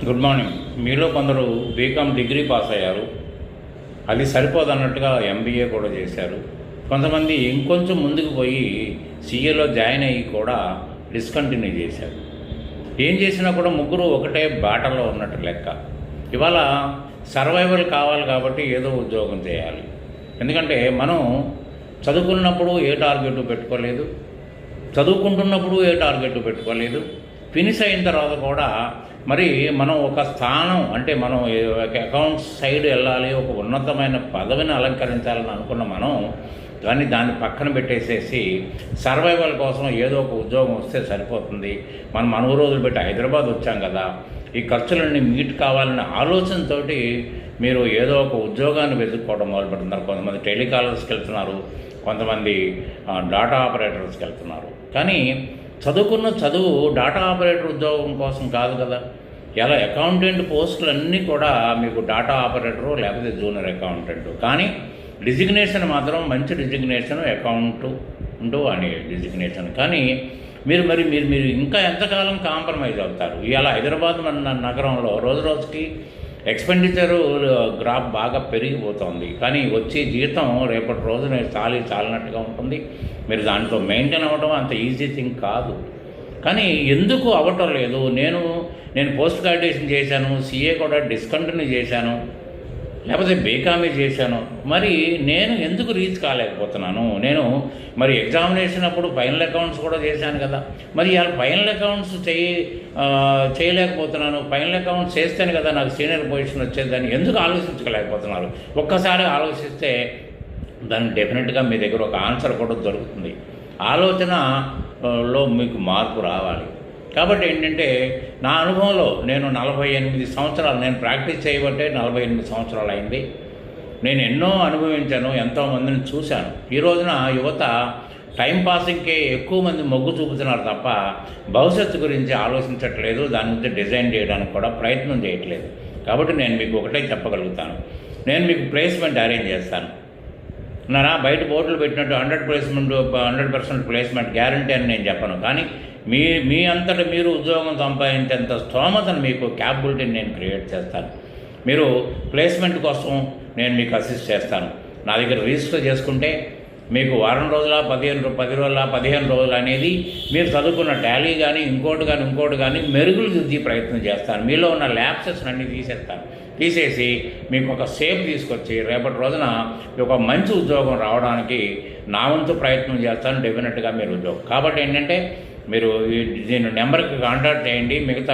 Good morning. మీలో కొందరు BCom degree pass అయ్యారు, అది సరిపోదన్నట్టుగా ఎంబీఏ కూడా చేశారు. కొంతమంది ఇంకొంచెం ముందుకు పోయి సీఏలో జాయిన్ అయ్యి కూడా డిస్కంటిన్యూ చేశారు. ఏం చేసినా కూడా ముగ్గురు ఒకటే బాటలో ఉన్నట్టు లెక్క. ఇవాళ సర్వైవల్ కావాలి కాబట్టి ఏదో ఉద్యోగం చేయాలి. ఎందుకంటే మనం చదువుకున్నప్పుడు ఏ టార్గెట్ పెట్టుకోలేదు, చదువుకుంటున్నప్పుడు ఏ టార్గెట్ పెట్టుకోలేదు, ఫినిష్ అయిన తర్వాత కూడా మరి మనం ఒక స్థానం అంటే మనం అకౌంట్స్ సైడ్ వెళ్ళాలి, ఒక ఉన్నతమైన పదవిని అలంకరించాలని అనుకున్న మనం కానీ దాన్ని పక్కన పెట్టేసేసి సర్వైవల్ కోసం ఏదో ఒక ఉద్యోగం వస్తే సరిపోతుంది, మనం మన రోజులు పెట్టి హైదరాబాద్ వచ్చాం కదా, ఈ ఖర్చులన్నీ మీట్ కావాలనే ఆలోచనతో మీరు ఏదో ఒక ఉద్యోగాన్ని వెతుక్కోవడం మొదలుపెడుతున్నారు. కొంతమంది టెలికాలర్స్కి వెళ్తున్నారు, కొంతమంది డాటా ఆపరేటర్స్కి వెళ్తున్నారు. కానీ చదువుకున్న చదువు డాటా ఆపరేటర్ ఉద్యోగం కోసం కాదు కదా. ఇలా అకౌంటెంట్ పోస్టులు అన్నీ కూడా మీకు డాటా ఆపరేటరు లేకపోతే జూనియర్ అకౌంటెంట్, కానీ డిజిగ్నేషన్ మాత్రం మంచి డిజిగ్నేషన్ అకౌంటెంట్ అనే డిజిగ్నేషన్. కానీ మీరు ఇంకా ఎంతకాలం కాంప్రమైజ్ అవుతారు? ఇవాళ హైదరాబాద్ నగరంలో రోజు రోజుకి ఎక్స్పెండిచరు గ్రాఫ్ బాగా పెరిగిపోతుంది, కానీ వచ్చే జీతం రేపటి రోజున చాలినట్టుగా ఉంటుంది. మీరు దాంట్లో మెయింటైన్ అవ్వడం అంత ఈజీ థింగ్ కాదు. కానీ ఎందుకు అవ్వటం లేదు? నేను పోస్ట్ గ్రాడ్యుయేషన్ చేశాను, సీఏ కూడా డిస్కంటిన్యూ చేశాను, లేకపోతే బీకామీ చేశాను, మరి నేను ఎందుకు రీచ్ కాలేకపోతున్నాను? నేను మరి ఎగ్జామినేషన్ అప్పుడు ఫైనల్ అకౌంట్స్ కూడా చేశాను కదా, మరి ఇవాళ ఫైనల్ అకౌంట్స్ చేయలేకపోతున్నాను. ఫైనల్ అకౌంట్స్ చేస్తేనే కదా నాకు సీనియర్ పొజిషన్ వచ్చేదని ఎందుకు ఆలోచించలేకపోతున్నారు? ఒక్కసారి ఆలోచిస్తే దానికి డెఫినెట్గా మీ దగ్గర ఒక ఆన్సర్ కూడా దొరుకుతుంది. ఆలోచనలో మీకు మార్పు రావాలి. కాబట్టి ఏంటంటే నా అనుభవంలో నేను 48 సంవత్సరాలు నేను ప్రాక్టీస్ చేయబట్టే 48 సంవత్సరాలు అయింది. నేను ఎన్నో అనుభవించాను, ఎంతోమందిని చూశాను. ఈ రోజున యువత టైంపాసింగ్కే ఎక్కువ మంది మొగ్గు చూపుతున్నారు తప్ప భవిష్యత్తు గురించి ఆలోచించట్లేదు, దాని గురించి డిజైన్ చేయడానికి కూడా ప్రయత్నం చేయట్లేదు. కాబట్టి నేను మీకు ఒకటే చెప్పగలుగుతాను, నేను మీకు ప్లేస్మెంట్ అరేంజ్ చేస్తాను. బయట బోర్డులు పెట్టినట్టు 100% ప్లేస్మెంట్ గ్యారంటీ అని నేను చెప్పను, కానీ మీ అంతటా మీరు ఉద్యోగం సంపాదించేంత స్తోమతను మీకు క్యాపబిలిటీని నేను క్రియేట్ చేస్తాను. మీరు ప్లేస్మెంట్ కోసం నేను మీకు అసిస్ట్ చేస్తాను. నా దగ్గర రిజిస్టర్ చేసుకుంటే మీకు వారం రోజుల 10 రోజుల 15 రోజులు అనేది మీరు చదువుకున్న టాలీ కానీ ఇంకోటి కానీ మెరుగులు దిద్దే ప్రయత్నం చేస్తాను. మీలో ఉన్న ల్యాప్సెస్ అన్నీ తీసేసి మీకు ఒక సేఫ్ తీసుకొచ్చి రేపటి రోజున ఒక మంచి ఉద్యోగం రావడానికి నా వంతు ప్రయత్నం చేస్తాను. డెఫినెట్గా మీరు ఉద్యోగం. కాబట్టి ఏంటంటే మీరు దీని నెంబర్కి కాంటాక్ట్ చేయండి. మిగతా